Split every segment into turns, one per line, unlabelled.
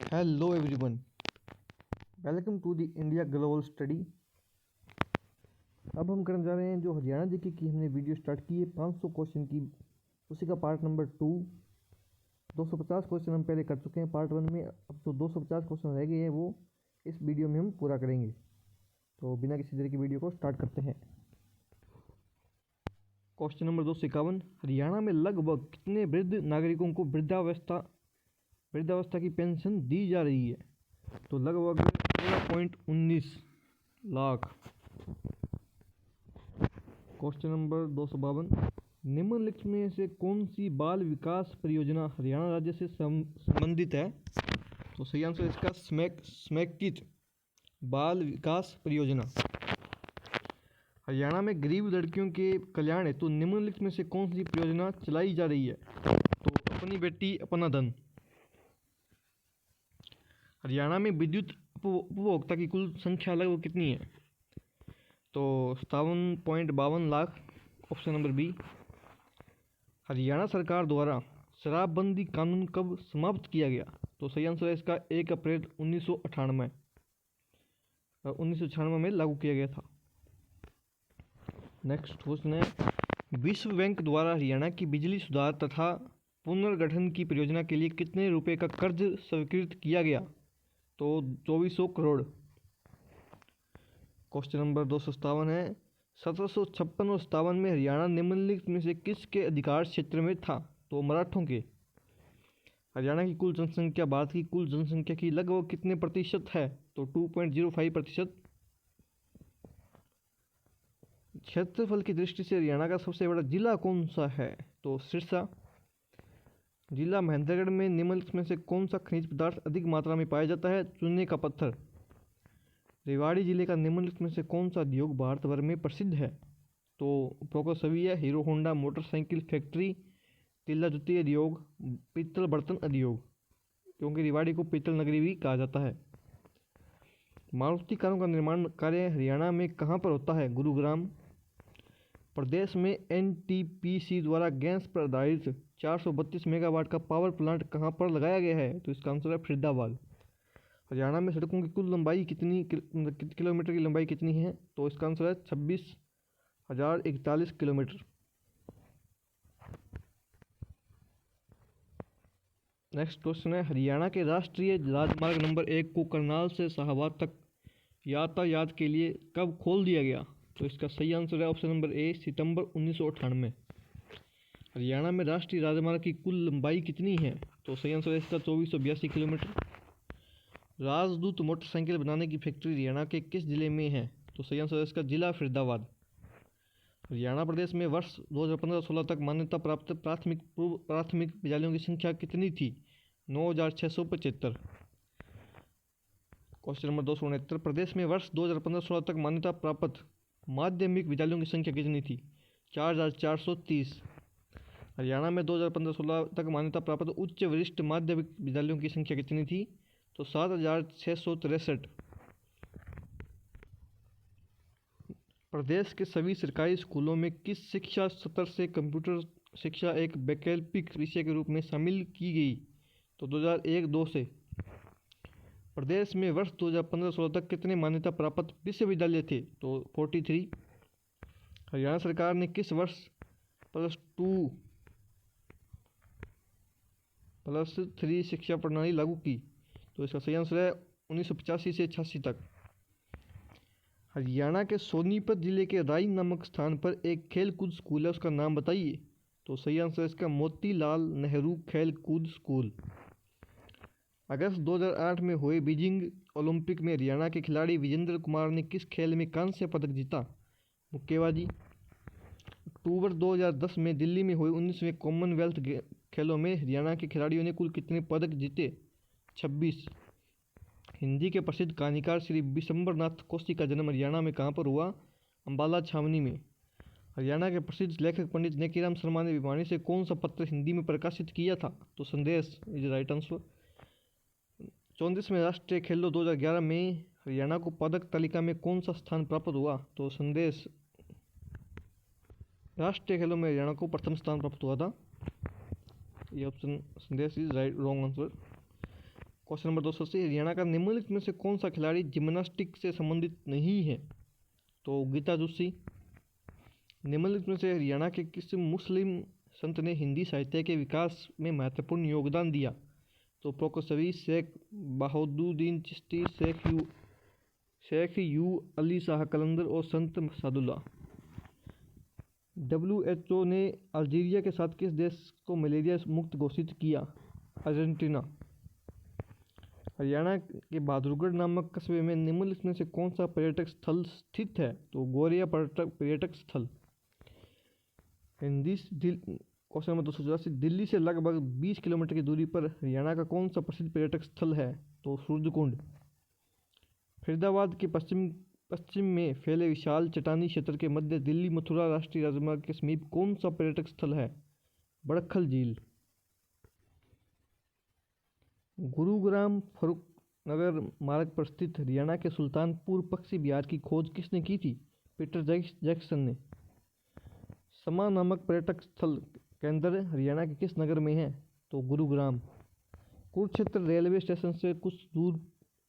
Hello everyone, welcome to the India global study. अब हम करने जा रहे हैं जो हरियाणा जीके की हमने वीडियो स्टार्ट की है 500 क्वेश्चन की, उसी का पार्ट नंबर 2। 250 क्वेश्चन हम पहले कर चुके हैं पार्ट 1 में। अब जो 250 क्वेश्चन रह गए हैं वो इस वीडियो में हम पूरा करेंगे। तो बिना किसी देर की वीडियो को स्टार्ट करते हैं। क्वेश्चन नंबर 251, हरियाणा में लगभग कितने वृद्ध नागरिकों को वृद्धावस्था की पेंशन दी जा रही है? तो लगभग 16.19 लाख। क्वेश्चन नंबर 252, निम्नलिखित में से कौन सी बाल विकास परियोजना हरियाणा राज्य से संबंधित है? तो सही आंसर इसका स्मैकित बाल विकास परियोजना। हरियाणा में गरीब लड़कियों के कल्याण हेतु निम्नलिखित में से कौन सी परियोजना चलाई जा रही है? तो अपनी बेटी अपना धन। हरियाणा में विद्युत उपभोक्ता की कुल संख्या लगभग कितनी है? तो 57.52 lakh. Option number B. Haryana सरकार द्वारा शराबबंदी कानून कब समाप्त किया गया? तो सही आंसर है इसका 1 अप्रैल 1998 में लागू किया गया था। नेक्स्ट क्वेश्चन है, विश्व बैंक द्वारा हरियाणा की बिजली सुधार तथा पुनर्गठन की परियोजना के लिए कितने रुपए का कर्ज स्वीकृत किया गया? तो 2400 करोड़। क्वेश्चन नंबर 257 है, 1756 और 57 में हरियाणा निम्नलिखित में से किसके अधिकार क्षेत्र में था? तो मराठों के। हरियाणा की कुल जनसंख्या भारत की कुल जनसंख्या की लगभग कितने प्रतिशत है? तो 2.05%। क्षेत्रफल की दृष्टि से हरियाणा का सबसे बड़ा जिला कौन सा है? तो सिरसा। जिला महेंद्रगढ़ में निम्नलिखित में से कौन सा खनिज पदार्थ अधिक मात्रा में पाया जाता है? चूने का पत्थर। रेवाड़ी जिले का निम्नलिखित में से कौन सा उद्योग भारत भर में प्रसिद्ध है? तो प्रोकोसविया, हीरो होंडा मोटरसाइकिल फैक्ट्री, तिल्ला जुत्ती उद्योग, पीतल बर्तन उद्योग, क्योंकि रेवाड़ी को पीतल नगरी भी कहा जाता है। मारुति कारों का निर्माण कार्य हरियाणा में कहाँ पर होता है? गुरुग्राम। प्रदेश में एनटीपीसी द्वारा गैस पर आधारित 432 मेगावाट का पावर प्लांट कहाँ पर लगाया गया है? तो इसका आंसर है फरीदाबाद। हरियाणा में सड़कों की कुल लंबाई किलोमीटर की लंबाई कितनी है? तो इसका आंसर है 26,041 किलोमीटर। नेक्स्ट क्वेश्चन है, हरियाणा के राष्ट्रीय राजमार्ग नंबर 1 को करनाल से शाहबाद तक यातायात के लिए कब खोल दिया गया? तो इसका सही आंसर है ऑप्शन नंबर ए, सितंबर 1998। हरियाणा में राष्ट्रीय राजमार्ग की कुल लंबाई कितनी है? तो सही आंसर है इसका 2482 किलोमीटर। राजदूत मोटरसाइकिल बनाने की फैक्ट्री हरियाणा के किस जिले में है? तो सही आंसर है इसका जिला फरीदाबाद। हरियाणा प्रदेश में वर्ष 2015-16 तक मान्यता प्राप्त पूर्व प्राथमिक विद्यालयों की संख्या कितनी थी? 9,675। क्वेश्चन नंबर 269, प्रदेश में वर्ष 2015-16 तक मान्यता प्राप्त माध्यमिक विद्यालयों की संख्या कितनी थी? 4,430। हरियाणा में 2015-16 तक मान्यता प्राप्त उच्च वरिष्ठ माध्यमिक विद्यालयों की संख्या कितनी थी? तो 7,663। प्रदेश के सभी सरकारी स्कूलों में किस शिक्षा सत्र से कंप्यूटर शिक्षा एक वैकल्पिक विषय के रूप में शामिल की गई? तो 2001-2 से। प्रदेश में वर्ष 2015-16 तक कितने मान्यता प्राप्त विश्वविद्यालय थे? तो 43। हरियाणा सरकार ने किस वर्ष +2+3 शिक्षा प्रणाली लागू की? तो इसका सही आंसर है 1985 से 86 तक। हरियाणा के सोनीपत जिले के राई नामक स्थान पर एक खेल कूद स्कूल है, उसका नाम बताइए। तो सही आंसर है इसका मोतीलाल नेहरू खेल कूद स्कूल। अगस्त 2008 में हुए बीजिंग ओलंपिक में हरियाणा के खिलाड़ी विजेंद्र कुमार ने किस खेल में कांस्य पदक जीता? मुक्केबाजी। अक्टूबर 2010 में दिल्ली में हुए 19वें कॉमनवेल्थ खेलों में हरियाणा के खिलाड़ियों ने कुल कितने पदक जीते? 26। हिंदी के प्रसिद्ध कहानीकार श्री विशंबरनाथ कोशी का जन्म हरियाणा में कहाँ पर हुआ? अम्बाला छावनी में। हरियाणा के प्रसिद्ध लेखक पंडित नेकीराम शर्मा ने भिवानी से कौन सा पत्र हिंदी में प्रकाशित किया था? तो संदेश इज राइट आंसर। 34वें राष्ट्रीय खेलों 2011 में हरियाणा को पदक तालिका में कौन सा स्थान प्राप्त हुआ? तो संदेश। राष्ट्रीय खेलों में हरियाणा को प्रथम स्थान प्राप्त हुआ था। ये ऑप्शन संदेश is right wrong answer. Question number 280, Haryana का निम्नलिखित में से कौन सा खिलाड़ी जिम्नास्टिक से संबंधित नहीं है? तो गीता जोशी। निम्नलिखित में से हरियाणा के किस मुस्लिम संत ने हिंदी साहित्य के विकास में महत्वपूर्ण योगदान दिया? तो प्रोकोसवी, शेख बहाउद्दीन चिश्ती, शेख यू अली शाह कलंदर और संत सादुल्ला। WHO ने अल्जीरिया के साथ किस देश को मलेरिया मुक्त घोषित किया? अर्जेंटीना। हरियाणा के बहादुरगढ़ नामक कस्बे में निम्नलिखित में से कौन सा पर्यटक स्थल स्थित है? तो गोरिया पर्यटक स्थल। क्वेश्चन नंबर 284, दिल्ली से लगभग 20 किलोमीटर की दूरी पर हरियाणा का कौन सा प्रसिद्ध पर्यटक स्थल है? तो सूरजकुंड। फरीदाबाद के पश्चिम में फैले विशाल चट्टानी क्षेत्र के मध्य दिल्ली मथुरा राष्ट्रीय राजमार्ग के समीप कौन सा पर्यटक स्थल है? बड़खल झील। गुरुग्राम फरुख नगर मार्ग पर स्थित हरियाणा के सुल्तानपुर पक्षी विहार की खोज किसने की थी? पीटर जैक्सन ने। समा नामक पर्यटक स्थल केंद्र हरियाणा के किस नगर में है? तो गुरुग्राम। कुरुक्षेत्र रेलवे स्टेशन से कुछ दूर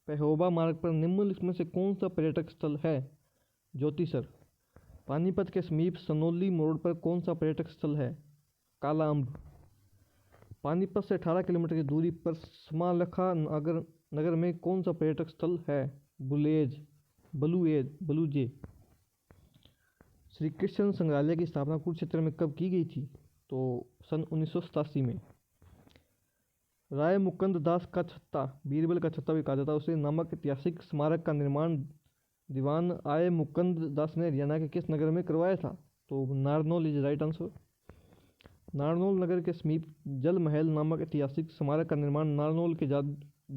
पेहोबा मार्ग पर निम्नलिखित में से कौन सा पर्यटक स्थल है? ज्योतिसर। पानीपत के समीप सनोली मोड़ पर कौन सा पर्यटक स्थल है? काला अम्ब। पानीपत से 18 किलोमीटर की दूरी पर समालखा नगर में कौन सा पर्यटक स्थल है? बलूजे। श्री कृष्ण संग्रहालय की स्थापना कुरुक्षेत्र में कब की गई थी? तो सन 1987 में। राय मुकुंद दास का छत्ता, बीरबल का छत्ता भी कहा जाता है उसे, नामक ऐतिहासिक स्मारक का निर्माण दीवान आय मुकुंद दास ने हरियाणा के किस नगर में करवाया था? तो Narnaul is right answer. Narnaul नगर के समीप जल महल नामक ऐतिहासिक स्मारक का निर्माण नारनौल के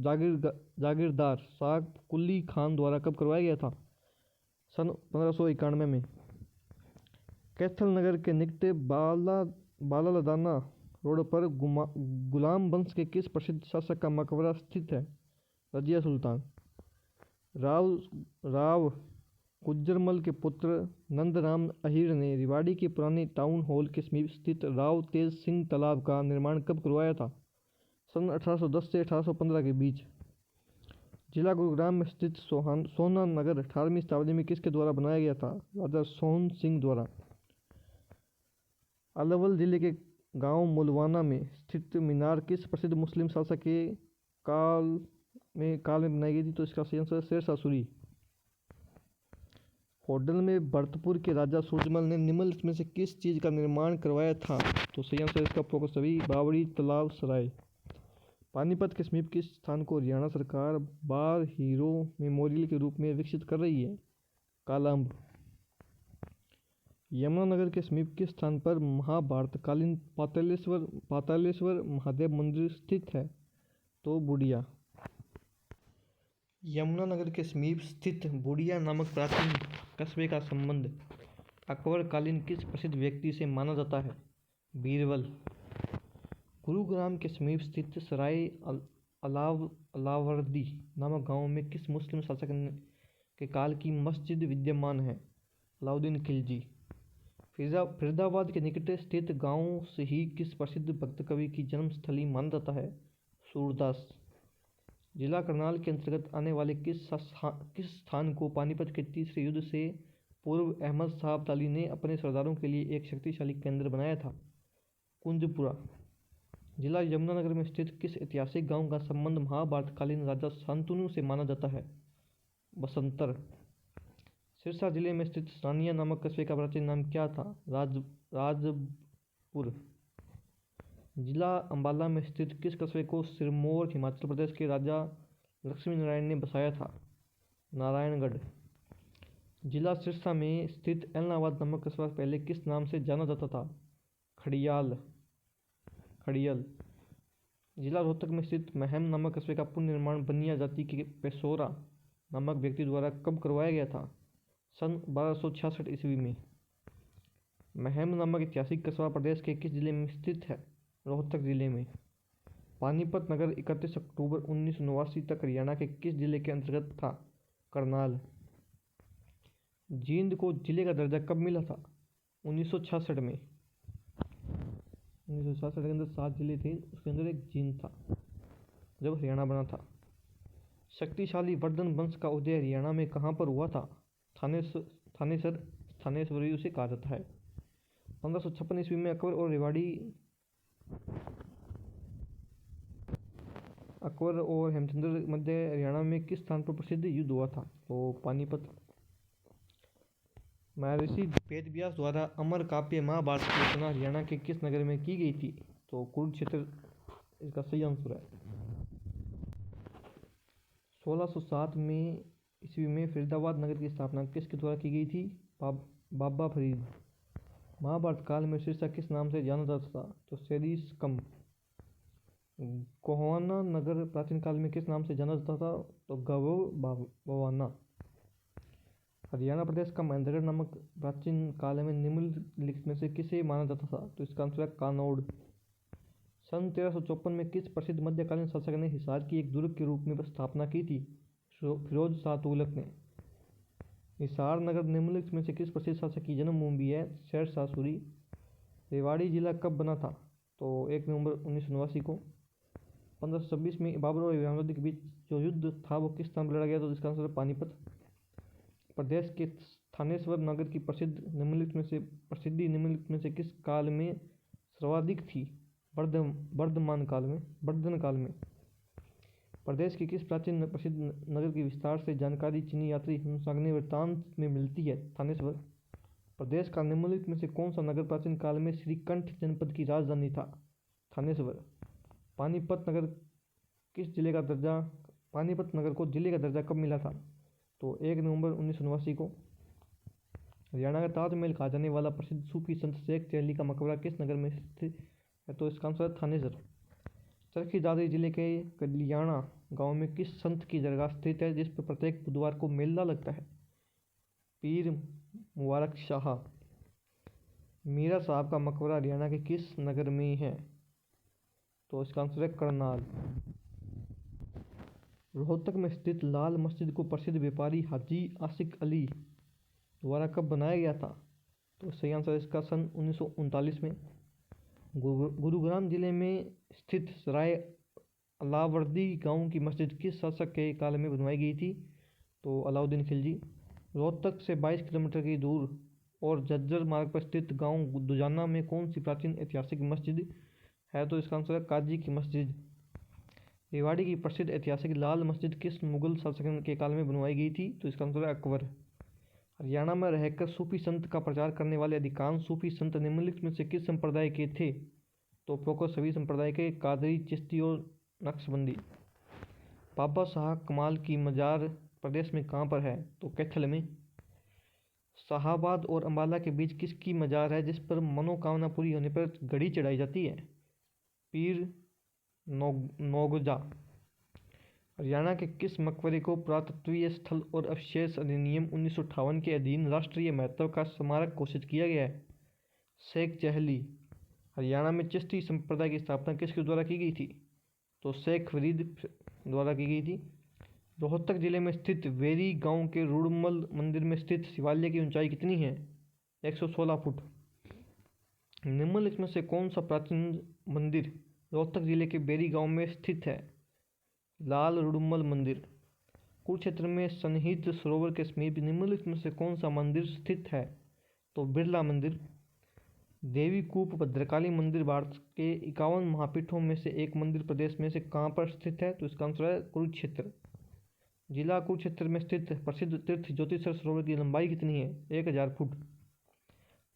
जागीरदार साग कुली खान द्वारा कब करवाया गया था? सन 1591 में। कैथल नगर के निकट बालालदाना रोड पर गुलाम वंश के किस प्रसिद्ध शासक का मकबरा स्थित है? रजिया सुल्तान। राव गुज्जरमल के पुत्र नंदराम अहीर ने रेवाड़ी के पुराने टाउन हॉल के समीप स्थित राव तेज सिंह तालाब का निर्माण कब करवाया था? सन 1810 से 1815 के बीच। जिला गुरुग्राम में स्थित सोहना नगर 18वीं शताब्दी में किसके द्वारा बनाया गया था? राजा सोहन सिंह द्वारा। अलवल जिले के गांव मुलवाना में स्थित मीनार किस प्रसिद्ध मुस्लिम शासक के काल में बनाई गई थी? तो इसका सही आंसर शेर शाह सूरी। होडल में भरतपुर के राजा सूरजमल ने निम्नलिखित में से किस चीज का निर्माण करवाया था? तो सही आंसर इसका प्रोकोसवी बावड़ी तालाब सराय। पानीपत के समीप किस स्थान को हरियाणा सरकार बार हीरो मेमोरियल के रूप में विकसित कर रही है? कालाअंब। यमुनानगर के समीप किस स्थान पर महाभारतकालीन पातालेश्वर महादेव मंदिर स्थित है? तो बुढ़िया। यमुनानगर के समीप स्थित बुढ़िया नामक प्राचीन कस्बे का संबंध अकबरकालीन किस प्रसिद्ध व्यक्ति से माना जाता है? बीरबल। गुरुग्राम के समीप स्थित सराय अलावर्दी नामक गांव में किस मुस्लिम शासक के काल की मस्जिद विद्यमान है? अलाउद्दीन खिलजी। फरीदाबाद के निकट स्थित गांव से ही किस प्रसिद्ध भक्त कवि की जन्मस्थली माना जाता है? सूरदास। जिला करनाल के अंतर्गत आने वाले किस स्थान को पानीपत के तीसरे युद्ध से पूर्व अहमद शाह अब्दाली ने अपने सरदारों के लिए एक शक्तिशाली केंद्र बनाया था? कुंजपुरा। जिला यमुनानगर में स्थित किस ऐतिहासिक गांव का संबंध महाभारतकालीन राजा शांतनु से माना जाता है? बसंतर। सिरसा जिले में स्थित सानिया नामक कस्बे का प्राचीन नाम क्या था? राजपुर। जिला अंबाला में स्थित किस कस्बे को सिरमौर हिमाचल प्रदेश के राजा लक्ष्मी नारायण ने बसाया था? नारायणगढ़। जिला सिरसा में स्थित एलनाबाद नामक कस्बा पहले किस नाम से जाना जाता था? खड़ियाल। जिला रोहतक में स्थित महम नामक कस्बे का पुनर्निर्माण बनिया जाति के पेशोरा नामक व्यक्ति द्वारा कब करवाया गया था? सन 1266 ईस्वी में। महम नामक ऐतिहासिक कस्बा प्रदेश के किस जिले में स्थित है? रोहतक जिले में। पानीपत नगर 31 अक्टूबर 1989 तक हरियाणा के किस जिले के अंतर्गत था? करनाल। जींद को जिले का दर्जा कब मिला था? 1966 में। 1966 के अंदर 7 जिले थे, उसके अंदर एक जींद था। जब हरियाणा बना था। शक्तिशाली वर्धन वंश का उदय हरियाणा में कहाँ पर हुआ था? थानेसर, थानेश्वरी उसे कहा जाता है। 1556 ईस्वी में अकबर और हेमचंद्र मध्य हरियाणा में किस स्थान पर प्रसिद्ध युद्ध हुआ था? तो पानीपत। महर्षि वेदव्यास द्वारा अमर काव्य महाभारत की रचना हरियाणा के किस नगर में की गई थी? तो कुरुक्षेत्र इसका सही आंसर है। 1607 में ईस्वी में फरीदाबाद नगर की स्थापना किसके द्वारा की गई थी? बाबा फरीद। महाभारत काल में सिरसा किस नाम से जाना जाता था? तो सेरिस्कम। गोहाना नगर प्राचीन काल में किस नाम से जाना जाता था? तो गववाना। हरियाणा प्रदेश का महेंद्रगढ़ नामक प्राचीन काल में निम्नलिखित में से किसे माना जाता था? तो इसका आंसर है कानौड़। सन 1354 में किस प्रसिद्ध मध्यकालीन शासक ने हिसार की एक दुर्ग के रूप में स्थापना की थी? फिरोज शाह तुगलक ने। हिसार नगर निम्नलिखित में से किस प्रसिद्ध शासक की जन्मभूमि है? शेर शाह सूरी। रेवाड़ी जिला कब बना था? तो 1 नवंबर 1989 को। 1526 में बाबर और इब्राहिम लोदी के बीच जो युद्ध था वो किस स्थान पर लड़ा गया? तो इसका आंसर है पानीपत। प्रदेश के थानेश्वर नगर की प्रसिद्धि निम्नलिखित में से किस काल में सर्वाधिक थी? वर्धमान काल में। प्रदेश के किस प्राचीन प्रसिद्ध नगर की विस्तार से जानकारी चीनी यात्री हंसाग्नि वृत्तांत में मिलती है? थानेश्वर। प्रदेश का निम्नलिखित में से कौन सा नगर प्राचीन काल में श्रीकंठ जनपद की राजधानी था? थानेश्वर। पानीपत नगर को जिले का दर्जा कब मिला था? तो 1 नवंबर 1989 को। हरियाणा का ताजमहल कहा जाने वाला प्रसिद्ध सूफी संत शेख चहली का मकबरा किस नगर में स्थित है? तो इसका आंसर है थानेसर। चरखी दादरी जिले के कलियाणा गांव में किस संत की दरगाह स्थित है जिस पर प्रत्येक बुधवार को मेला लगता है? पीर मुबारक शाह। मीरा साहब का मकबरा हरियाणा के किस नगर में है? तो इसका आंसर है करनाल। रोहतक में स्थित लाल मस्जिद को प्रसिद्ध व्यापारी हाजी आशिक अली द्वारा कब बनाया गया था? तो सही आंसर इसका सन 1939 में। गुरुग्राम जिले में स्थित सराय अलावर्दी गांव की मस्जिद किस शासक के काल में बनवाई गई थी? तो अलाउद्दीन खिलजी। रोहतक से 22 किलोमीटर की दूर और झज्जर मार्ग पर स्थित गांव दुजाना में कौन सी प्राचीन ऐतिहासिक मस्जिद है? तो इसका आंसर है काजी की मस्जिद। रेवाड़ी की प्रसिद्ध ऐतिहासिक लाल मस्जिद किस मुगल शासक के काल में बनवाई गई थी? तो इसका आंसर है अकबर। हरियाणा में रहकर सूफी संत का प्रचार करने वाले अधिकांश सूफी संत निम्नलिखित में से किस संप्रदाय के थे? तो प्रोको सभी संप्रदाय के, कादरी, चिश्ती और नक्शबंदी। बाबा शाह कमाल की मजार प्रदेश में कहाँ पर है? तो कैथल में। शाहाबाद और अम्बाला के बीच किसकी मजार है जिस पर मनोकामना पूरी होने पर घड़ी चढ़ाई जाती है? पीर नौगजा। हरियाणा के किस मकबरे को पुरातत्वीय स्थल और अवशेष अधिनियम 1958 के अधीन राष्ट्रीय महत्व का स्मारक घोषित किया गया है? शेख चहली। हरियाणा में चिश्ती संप्रदाय की स्थापना किसके द्वारा की गई थी? तो शेख फरीद द्वारा की गई थी। रोहतक जिले में स्थित वेरी गांव के रुड़मल मंदिर में स्थित शिवालय की ऊंचाई कितनी है? 116 फुट। निम्नलिखित में से कौन सा प्राचीन मंदिर रोहतक जिले के बेरी गांव में स्थित है? लाल रुड़मल मंदिर। कुरुक्षेत्र में सन्निहित सरोवर के समीप निम्नलिखित में से कौन सा मंदिर स्थित है? तो बिरला मंदिर। देवी कूप भद्रकाली मंदिर भारत के 51 महापीठों में से एक मंदिर प्रदेश में से कहाँ पर स्थित है? तो इसका आंसर है कुरुक्षेत्र। जिला कुरुक्षेत्र में स्थित प्रसिद्ध तीर्थ ज्योतिषर सरोवर की लंबाई कितनी है? 1000 फुट।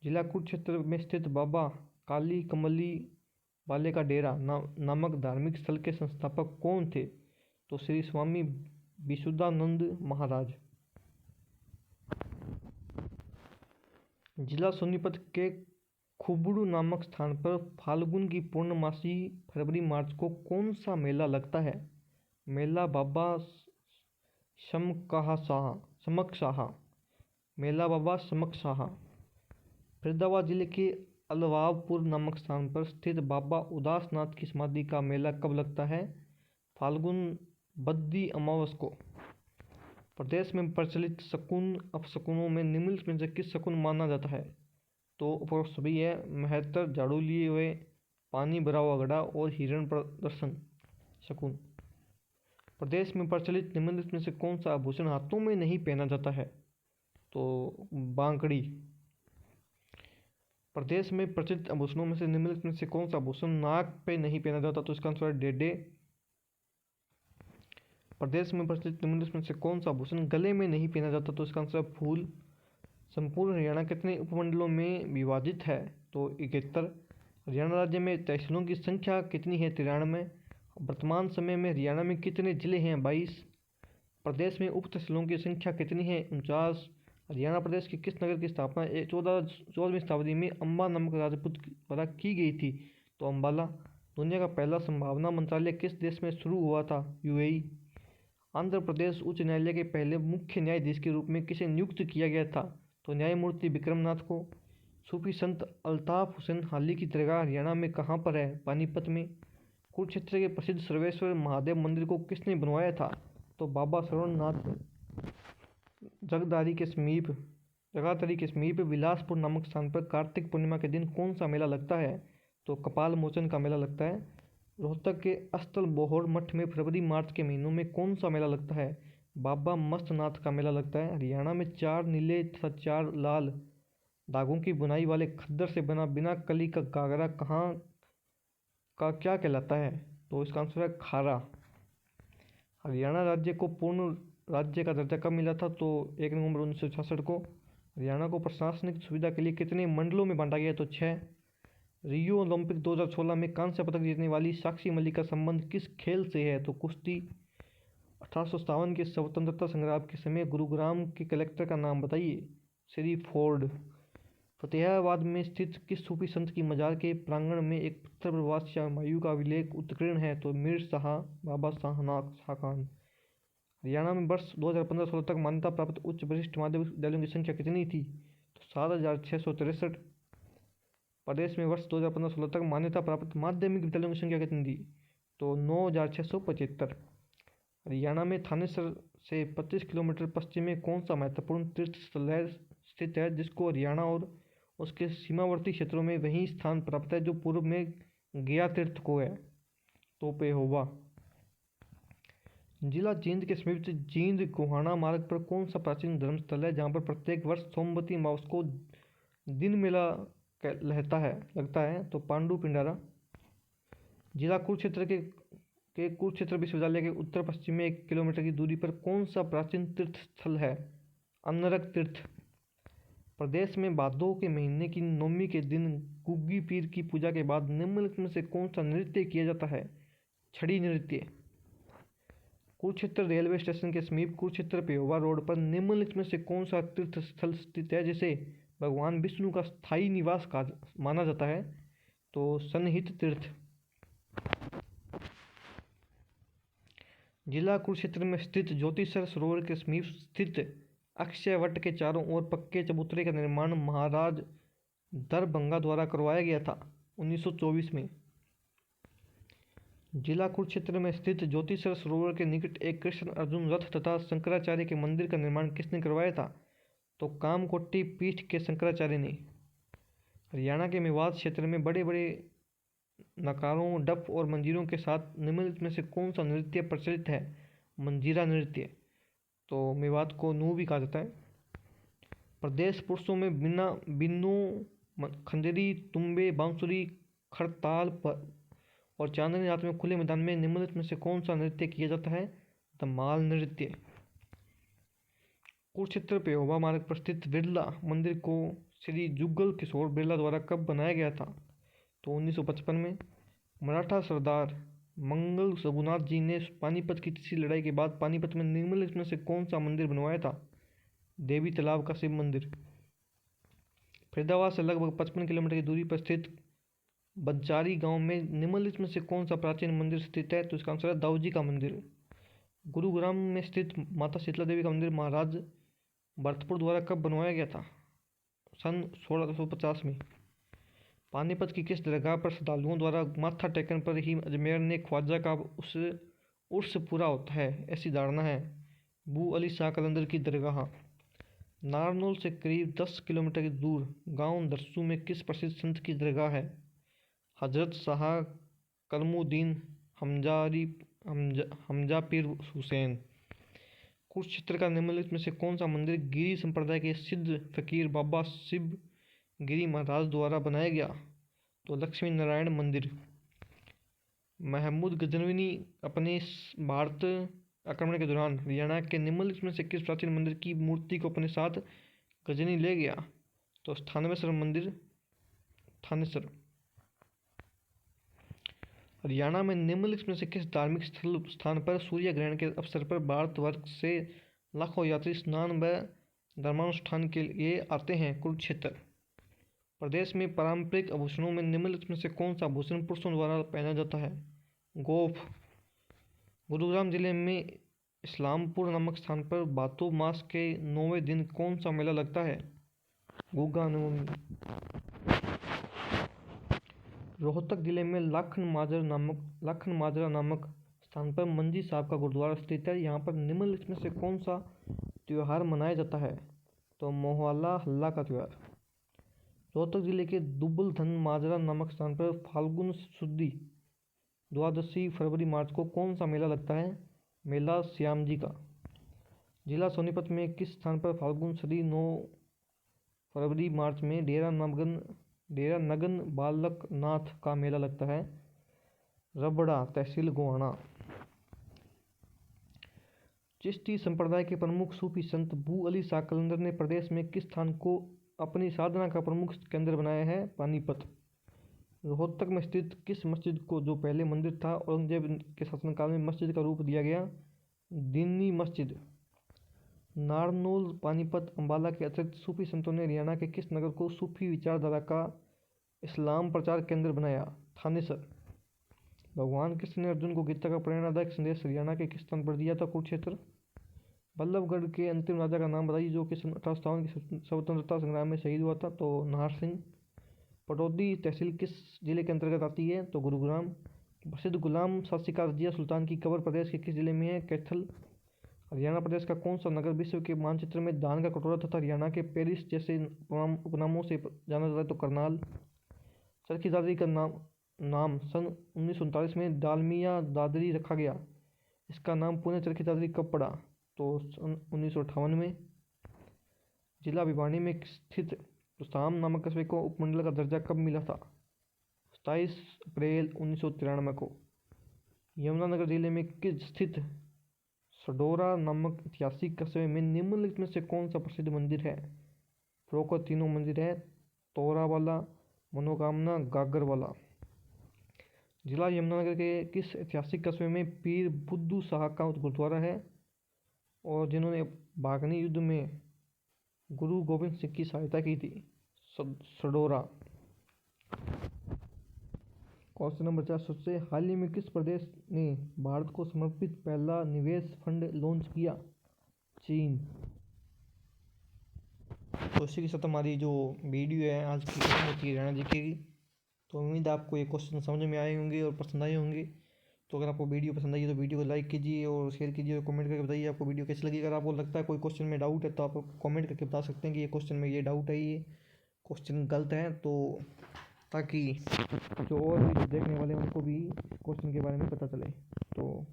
जिला कुरुक्षेत्र में स्थित बाबा काली कमली वाले का डेरा नामक धार्मिक स्थल के संस्थापक कौन थे? तो श्री स्वामी विशुद्धानंद महाराज। जिला सोनीपत के खुबड़ू नामक स्थान पर फाल्गुन की पूर्णमासी फरवरी मार्च को कौन सा मेला लगता है? मेला बाबा समकशाह। फरीदाबाद जिले के अलवाबपुर नामक स्थान पर स्थित बाबा उदासनाथ की समाधि का मेला कब लगता है? फाल्गुन बद्दी अमावस को। प्रदेश में प्रचलित शकुन अपशकुनों में निम्नलिखित में से किस शकुन माना जाता है? तो उपरोक्त सभी है। मेहतर, झाड़ू लिए हुए, पानी भरा हुआ घड़ा और हिरण प्रदर्शन शकुन। प्रदेश में प्रचलित निम्नलिखित में से कौन सा आभूषण हाथों में नहीं पहना जाता है? तो बांकड़ी। प्रदेश में प्रचलित आभूषणों में से निम्नलिखित में से कौन सा आभूषण नाक पे नहीं पहना जाता? तो इसका आंसर है डेडे। प्रदेश में प्रचलित निम्नलिखित में से कौन सा आभूषण गले में नहीं पहना जाता? तो इसका आंसर है फूल। संपूर्ण हरियाणा कितने उपमंडलों में विभाजित है? तो 71। हरियाणा राज्य में तहसीलों की संख्या कितनी है? 93। वर्तमान समय में हरियाणा में कितने जिले हैं? 22। प्रदेश में उप तहसीलों की संख्या कितनी है? 49। हरियाणा प्रदेश के किस नगर की स्थापना 14वीं शताब्दी में अम्बा नामक राजपूत द्वारा की गई थी? तो अम्बाला। दुनिया का पहला संभावना मंत्रालय किस देश में शुरू हुआ था? यूएई। आंध्र प्रदेश उच्च न्यायालय के पहले मुख्य न्यायाधीश के रूप में किसे नियुक्त किया गया था? तो न्यायमूर्ति विक्रमनाथ को। सूफी संत अल्ताफ हुसैन हाली की दरगाह हरियाणा में कहाँ पर है? पानीपत में। कुरुक्षेत्र के प्रसिद्ध सर्वेश्वर महादेव मंदिर को किसने बनवाया था? तो बाबा श्रवणनाथ ने। जगदारी के समीप बिलासपुर नामक स्थान पर कार्तिक पूर्णिमा के दिन कौन सा मेला लगता है? तो कपाल मोचन का मेला लगता है। रोहतक के अस्थल बोहर मठ में फरवरी मार्च के महीनों में कौन सा मेला लगता है? बाबा मस्तनाथ का मेला लगता है। हरियाणा में 4 नीले तथा 4 लाल धागों की बुनाई वाले खद्दर से बना बिना कली का घाघरा कहाँ का क्या कहलाता है? तो इसका आंसर है खारा। हरियाणा राज्य को पूर्ण राज्य का दर्जा कब मिला था? तो 1 नवंबर 1966 को। हरियाणा को प्रशासनिक सुविधा के लिए कितने मंडलों में बांटा गया? तो 6। रियो ओलंपिक 2016 में कांस्य पदक जीतने वाली साक्षी मलिक का संबंध किस खेल से है? तो कुश्ती। 1857 के स्वतंत्रता संग्राम के समय गुरुग्राम के कलेक्टर का नाम बताइए। श्री फोर्ड। फतेहाबाद में स्थित किस सूफी संत की मजार के प्रांगण में एक पत्थर पर वात्स्या हुमायूं का अभिलेख उत्कीर्ण है? तो मीर शाह बाबा शाह खान। हरियाणा में वर्ष 2015-16 तक मान्यता प्राप्त उच्च वरिष्ठ माध्यमिक विद्यालयों की संख्या कितनी थी? तो 7663। प्रदेश में वर्ष 2015-16 तक मान्यता प्राप्त माध्यमिक विद्यालयों की संख्या कितनी थी? तो 9675। हरियाणा में थानेसर से 25 किलोमीटर पश्चिम में कौन सा महत्वपूर्ण तीर्थ स्थल स्थित है जिसको हरियाणा और उसके सीमावर्ती क्षेत्रों में वही स्थान प्राप्त है जो पूर्व में गया तीर्थ को है? तो पेहोवा। जिला जींद के समीप जींद गोहाना मार्ग पर कौन सा प्राचीन धर्मस्थल है जहाँ पर प्रत्येक वर्ष सोमवती अमावस को दिन मेला लगता है? तो पांडु पिंडारा। जिला कुरुक्षेत्र के कुरुक्षेत्र विश्वविद्यालय के उत्तर पश्चिम में 1 किलोमीटर की दूरी पर कौन सा प्राचीन तीर्थ स्थल है? अन्नरक तीर्थ। प्रदेश में भादों के महीने की नवमी के दिन गुग्गी पीर की पूजा के बाद निम्नलिखित में से कौन सा नृत्य किया जाता है? छड़ी नृत्य। कुरुक्षेत्र रेलवे स्टेशन के समीप कुरुक्षेत्र पेहोवा रोड पर निम्नलिखित में से कौन सा तीर्थ स्थल स्थित है जिसे भगवान विष्णु का स्थायी निवास माना जाता है? तो सन्निहित तीर्थ। जिला कुरुक्षेत्र में स्थित ज्योतिषर सरोवर के समीप स्थित अक्षय वट के चारों ओर पक्के चबूतरे का निर्माण महाराज दरभंगा द्वारा करवाया गया था 1924 में। जिला कुरुक्षेत्र में स्थित ज्योतिषर सरोवर के निकट एक कृष्ण अर्जुन रथ तथा शंकराचार्य के मंदिर का निर्माण किसने करवाया था? तो कामकोटि पीठ के शंकराचार्य ने। हरियाणा के मेवात क्षेत्र में बड़े बड़े नकारों, डफ और मंजीरों के साथ निम्नलिखित में से कौन सा नृत्य प्रचलित है? मंजीरा नृत्य। तो मेवात को नू भी कहा जाता है। प्रदेश पुरुषों में बिन्नू, खंजरी, तुम्बे, बांसुरी, खड़ताल और चांदनी रात में खुले मैदान में निम्नलिखित में से कौन सा नृत्य किया जाता है? धमाल नृत्य। कुरुक्षेत्र पेहोवा मार्ग पर स्थित बिरला मंदिर को श्री जुगल किशोर बिरला द्वारा कब बनाया गया था? तो 1955 में। मराठा सरदार मंगल रघुनाथ जी ने पानीपत की तीसरी लड़ाई के बाद पानीपत में निम्नलिखित में से कौन सा मंदिर बनवाया था? देवी तालाब का शिव मंदिर। फरीदाबाद से लगभग 55 किलोमीटर की दूरी पर स्थित बंचारी गांव में निम्नलिखित में से कौन सा प्राचीन मंदिर स्थित है? तो इसका आंसर है दाऊजी का मंदिर। गुरुग्राम में स्थित माता शीतला देवी का मंदिर महाराज भरतपुर द्वारा कब बनवाया गया था? सन 1650 में। पानीपत की किस दरगाह पर श्रद्धालुओं द्वारा माथा टेकने पर ही अजमेर ने ख्वाजा का उर्स पूरा होता है ऐसी धारणा है? बू अली शाह कलंदर की दरगाह। नारनौल से करीब 10 किलोमीटर की दूर गांव दरसू में किस प्रसिद्ध संत की दरगाह है? हजरत शाह कलमुद्दीन हमजा पीर हुसैन। कुरुक्षेत्र का निम्नलिखित में से कौन सा मंदिर गिरी संप्रदाय के सिद्ध फकीर बाबा शिव गिरी महाराज द्वारा बनाया गया? तो लक्ष्मी नारायण मंदिर। महमूद गजनवी अपने भारत आक्रमण के दौरान हरियाणा के निम्नलिखित में से किस प्राचीन मंदिर की मूर्ति को अपने साथ गजनी ले गया? तो थानेसर मंदिर, थानेसर। हरियाणा में निम्नलिखित में से किस धार्मिक स्थान पर सूर्य ग्रहण के अवसर पर भारतवर्ष से लाखों यात्री स्नान व धर्मानुष्ठान के लिए आते हैं? कुरुक्षेत्र। प्रदेश में पारंपरिक आभूषणों में निम्नलिखित में से कौन सा आभूषण पुरुषों द्वारा पहना जाता है? गोफ। गुरुग्राम जिले में इस्लामपुर नामक स्थान पर भादो मास के 9वें दिन कौन सा मेला लगता है? गुग्गा नवमी। रोहतक जिले में लाखन माजरा नामक स्थान पर मंजी साहब का गुरुद्वारा स्थित है। यहाँ पर निम्नलिखित में से कौन सा त्योहार मनाया जाता है? तो मोहल्ला हल्ला का त्योहार। रोहतक जिले के दुबलधन माजरा नामक स्थान पर फाल्गुन शुद्धी द्वादशी फरवरी मार्च को कौन सा मेला लगता है? मेला श्याम जी का। जिला सोनीपत में किस स्थान पर फाल्गुन शुद्धी 9 फरवरी मार्च में डेरा नगन बालकनाथ का मेला लगता है? रबड़ा, तहसील गोहाना। चिश्ती संप्रदाय के प्रमुख सूफी संत बू अली शाह कलंदर ने प्रदेश में किस स्थान को अपनी साधना का प्रमुख केंद्र बनाया है? पानीपत। रोहतक में स्थित किस मस्जिद को, जो पहले मंदिर था, औरंगजेब के शासनकाल में मस्जिद का रूप दिया गया? दीनी मस्जिद। नारनौल, पानीपत, अंबाला के अतिरिक्त सूफी संतों ने हरियाणा के किस नगर को सूफी विचारधारा का इस्लाम प्रचार केंद्र बनाया? थानेसर। भगवान कृष्ण ने अर्जुन को गीता का प्रेरणादायक संदेश हरियाणा के किस स्थान पर दिया था? कुरुक्षेत्र। बल्लभगढ़ के अंतिम राजा का नाम बताइए जो कि 1857 के स्वतंत्रता संग्राम में शहीद हुआ था? तो नाहर सिंह। पटौदी तहसील किस जिले के अंतर्गत आती है? तो गुरुग्राम। प्रसिद्ध गुलाम शासिका रजिया सुल्तान की कब्र प्रदेश के किस जिले में है? कैथल। हरियाणा प्रदेश का कौन सा नगर विश्व के मानचित्र में दान का कटोरा तथा हरियाणा के पेरिस जैसे उपनामों से जाना जाता है? तो करनाल। चरखी दादरी का नाम सन 1939 में दालमिया दादरी रखा गया। इसका नाम पुणे चरखी दादरी कब पड़ा? तो सन 1958 में। जिला भिवानी में स्थित साम नामक कस्बे को उपमंडल का दर्जा कब मिला था? 27 अप्रैल 1993 को। यमुनानगर जिले में स्थित सडोरा नामक ऐतिहासिक कस्बे में निम्नलिखित में से कौन सा प्रसिद्ध मंदिर है? प्रोकर तीनों मंदिर है, तोरा वाला, मनोकामना, गागर वाला। जिला यमुनानगर के किस ऐतिहासिक कस्बे में पीर बुद्धू शाह का गुरुद्वारा है और जिन्होंने बागनी युद्ध में गुरु गोविंद सिंह की सहायता की थी? सडोरा। क्वेश्चन नंबर 4 सबसे हाल ही में किस प्रदेश ने भारत को समर्पित पहला निवेश फंड लॉन्च किया? चीन। तो इसी के साथ हमारी जो वीडियो है आज की खत्म होती है हरियाणा जीके की। तो उम्मीद है आपको ये क्वेश्चन समझ में आए होंगे और पसंद आए होंगे। तो अगर आपको वीडियो पसंद आई है तो वीडियो को लाइक कीजिए और शेयर कीजिए और कमेंट करके बताइए आपको वीडियो कैसी लगी। अगर आपको लगता है कोई क्वेश्चन में डाउट है तो आप कमेंट करके बता सकते हैं कि ये क्वेश्चन में ये डाउट है, ये क्वेश्चन गलत है, तो ताकि जो और भी देखने वाले हैं उनको भी क्वेश्चन के बारे में पता चले। तो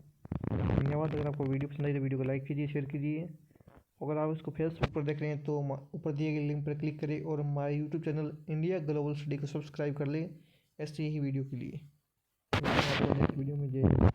धन्यवाद। अगर आपको वीडियो पसंद आई तो वीडियो को लाइक कीजिए, शेयर कीजिए। अगर आप इसको फेसबुक पर देख रहे हैं तो ऊपर दिए गए लिंक पर क्लिक करें और हमारे YouTube channel India global study को सब्सक्राइब कर लें ऐसे ही वीडियो के लिए। नेक्स्ट वीडियो में जय हिंद।